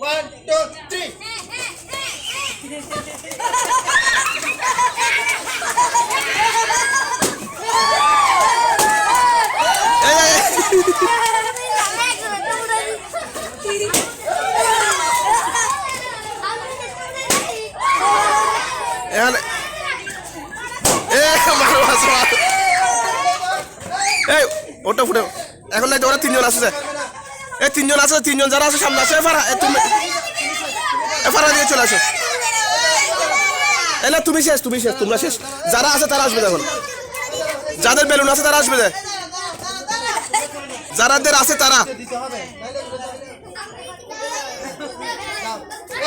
1 2 3 ওটা ফুটে এখন নাই তো ওরা তিনজন আছে এই তিনজন আছে তিনজন যারা আছে সামনে আছে তুমি এফারা দিয়ে চলে আসো এলা তুমি শেষ তোমরা শেষ যারা আছে তারা আসবে এখন যাদের বেলুন আছে তারা আসবে যারাদের আছে তারা দিতে হবে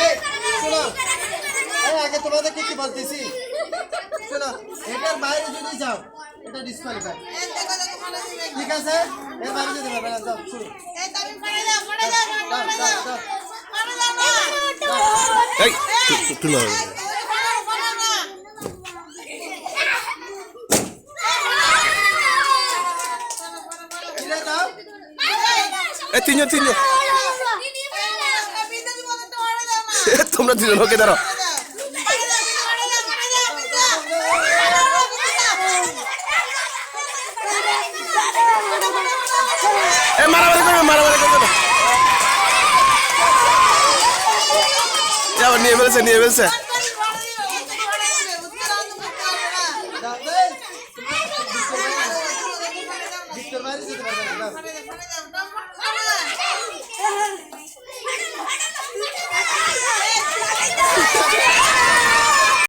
এই শোনো আগে তোমাদেরকে কি বলতেছি শোনো এটার বাইরে যদি যাও এটা ডিসকোয়ালিফাই ঠিক আছে এর বাইরে যেতে পারবে না যাও শুরু এই তুমি পড়ে যাও এই তুলো কিরে দাও এই তিনজন তোমরা দুজন ওকে দাঁড়াও মারামারি করবে যাও নিয়ে ফেলছে ভিক্টর বাইরে যেতে পারবে না